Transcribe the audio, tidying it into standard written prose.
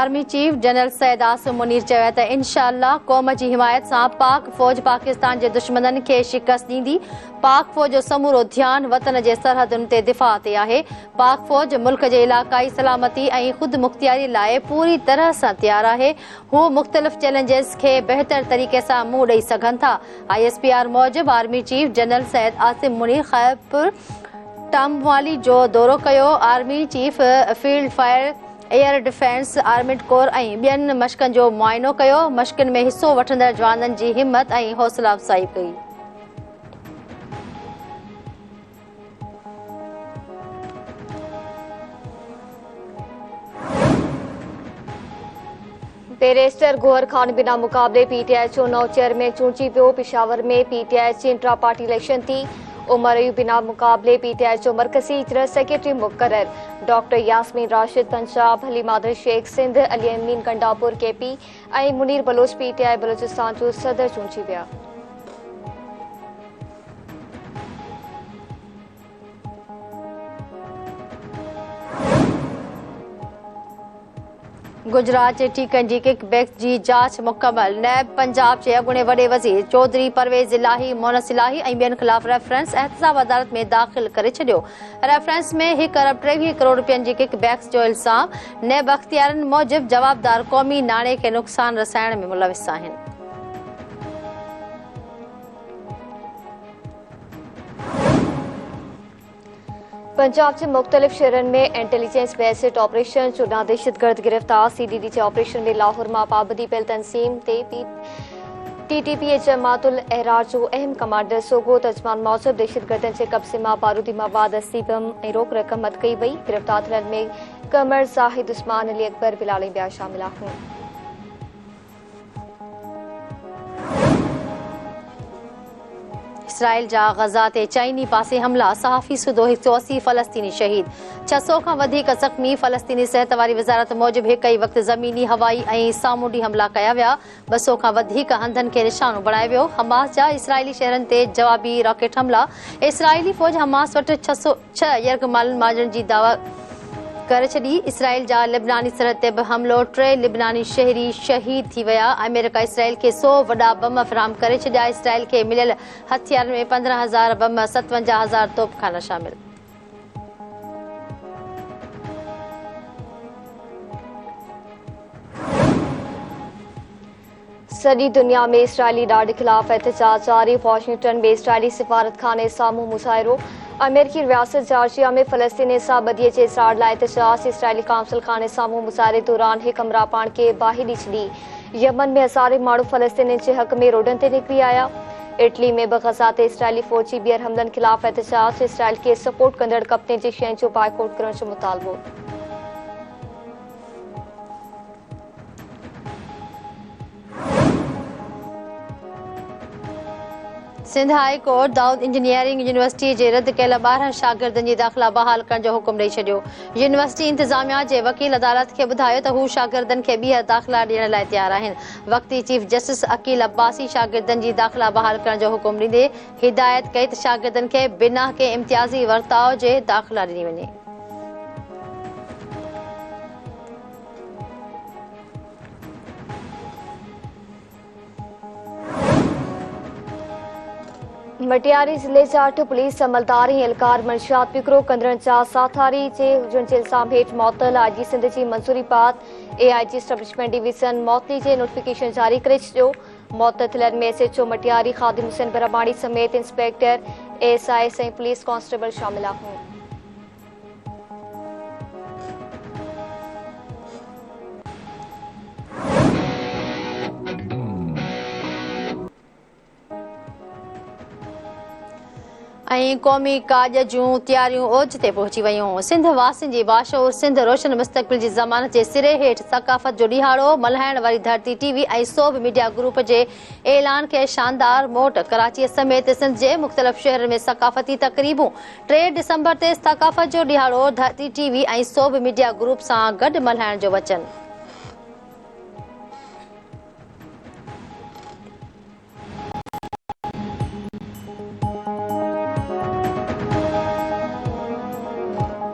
Army chief general Syed Asim Munir चयो त इंशाअल्लाह क़ौम जी हिमायत सां पाक फौज पाकिस्तान जे दुश्मननि खे शिकस्त ॾींदी। पाक फौज जो समूरो ध्यानु वतन जे सरहदुनि ते दिफ़ा ते आहे। पाक फौज मुल्क जे इलाक़ाई सलामती ऐं ख़ुदि मुख़्तियारी लाइ पूरी तरह सां तयारु आहे। हू मुख़्तलिफ़ चैलेंजिस खे बहितर तरीक़े सां मुंहुं ॾेई सघनि था। ISPR मूजिबि army chief general Syed Asim Munir Khyber टामवाली जो दौरो कयो। Army chief field fire air defence armed corps ऐं ॿियनि मश्कनि जो मुआइनो कयो। मश्कनि में हिसो वठंदड़ जवाननि जी हिमत ऐं हौसला अफ़ज़ाई कई। बैरिस्टर गौहर खान बिना मुक़ाबले PTI जो नओं चेयरमैन चूंडिजी वियो। पिशावर में PTI जी इंट्रा पार्टी इलेक्शन थी। उमर अयूब बिना मुक़ाबले PTI जो मरकज़ी जनरल सेक्रेटरी मुक़रर। डॉक्टर यास्मीन राशिद पंजाब, हलीम आदिल शेख सिंध, अली अमीन गंडापुर KP ऐं मुनीर बलोच PTI बलोचिस्तान जो सदर चूंडिजी विया। गुजरात जे टीकनि जी किकबैक जी जांच मुकमल। नैब पंजाब जे अॻूणे वॾे वज़ीर चौधरी परवेज़ इलाही, मोनस इलाही ऐं ॿियनि ख़िलाफ़ रेफरेंस एहतसाब अदालत में दाख़िल करे छॾियो। रेफरेंस में 1 अरब 23 करोड़ रुपयनि जी किकबैक्स जो इल्ज़ाम। नैब अख़्तियारनि मूजिबि जवाबदार क़ौमी नाणे खे नुक़सान रसाइण में मुलविस आहिनि। पंजाब के मुख्तलिफ शहरन में इंटेलिजेंस बेस्ड ऑपरेशन 14 दहशतगर्द गिरफ्तार। CDD के ऑपरेशन में लाहौर में पाबंदी पियल तंजीम ते TTP जमातुल अहरार जो अहम कमांडर सोगो तजमान मौजूद दहशतगर्दन के कब्जे में बारूदी मवाद 80 बम ऐं रोक रक़म हथ कई वई। गिरफ्तार थियन में कमर जाहिद उस्मान अली अकबर बिलाल ॿिया शामिल आहिनि। इसराइल जा गज़ा ते चाइनी पासे हमला, सहाफ़ी सुधो 180 फ़लस्तीनी शहीद, 600 खां वधीक ज़ख़्मी। फ़लस्तीनी सिहत वारी वज़ारत मूजिबि हिक ई वक़्तु ज़मीनी, हवाई ऐं सामूंडी हमला कया विया। 200 खां वधीक हंधनि खे निशानो बणायो वियो। हमास जा इसराइली शहरनि ते जवाबी रॉकेट हमला। इसराइली फ़ौज हमास वटि 606 यरगमालनि मारिजण जी दावा करे छॾी। इसराइल जा लिबनानी सरहद ते बि हमलो, 3 लिबनानी शहरी शहीद थी विया। अमेरिका इसराइल खे 100 वॾा बम फ़राहम करे छॾिया। इसराइल खे मिलियल हथियारनि में 15,000 बम, 57,000 तोपखाना शामिल। सॼी दुनिया में इसराइली ॾाढ ख़िलाफ़ एहतजाज जारी। वॉशिंगटन में इसराइली सिफारत खाने साम्हूं मुज़ाहिरो। अमेरिकी रियासत जॉर्जिया में फ़लस्तीनी साबदीअ जे इज़हार लाइ एहतजाज। इसराइली काउंसिल खाने साम्हूं मुज़ाहिरे दौरान हिक हमराह पाण खे बाहि ॾेई छॾी। यमन में हज़ारे माण्हू फ़लस्तीनी जे हक़ में रोडनि ते निकिरी आया। इटली में बि गज़ा ते इसराइली फ़ौजी ॿीहर हमलनि ख़िलाफ़ एहतजाज। इसराइल खे सपोर्ट कंदड़ कंपनी जी शयुनि जो बाइकॉट करण जो मुतालबो। Sindh high court Dawood engineering university जे रद्द कयल 12 शागिर्दनि जी दाख़िला बहाल करण जो हुकुम ॾेई छॾियो। यूनिवर्सिटी इंतिज़ामिया जे वकील अदालत खे ॿुधायो त हू शागिर्दनि खे ॿीहर दाख़िला ॾियण लाइ तयारु आहिनि। वक़्ती चीफ जस्टिस अकील अब्बासी शागिर्दनि जी दाख़िला बहाल करण जो हुकुम ॾींदे हिदायत कई त शागिर्दनि खे बिना के इम्तियाज़ी वर्ताव जे दाख़िला ॾिनी वञे। मटियारी ज़िले जा 8 पुलिस अमलदार ऐं एहलकार मंशियात विकिरो कंदड़नि जा साथारी जे हुजण जे इल्ज़ाम हेठि मुअतल। IG सिंध जी मंज़ूरी बाद AIG एस्टेब्लिशमेंट डिवीज़न मौतली जे नोटिफिकेशन जारी करे छॾियो। मुअतल थियलनि में SHO मटियारी ख़ादिम हुसैन बरमाणी समेत इंस्पेक्टर ASI ऐं पुलिस कांस्टेबल शामिल आहिनि। ऐं क़ौमी काज जूं तयारियूं ओज ते पहुची वयूं। सिंध वासियुनि जी बाशऊर सिंध रोशन मुस्तक़बिल जी ज़मानत जे सिरे हेठि सक़ाफ़त जो ॾिहाड़ो मल्हाइण वारी धरती TV ऐं सोभ मीडिया ग्रुप जे ऐलान खे शानदार मोट। कराची समेत सिंध जे मुख़्तलिफ़ शहरनि में सक़ाफ़ती तक़रीबूं। 3 डिसंबर ते सक़ाफ़त जो ॾिहाड़ो धरती TV ऐं सोभ मीडिया ग्रुप सां गॾु मल्हाइण जो वचन।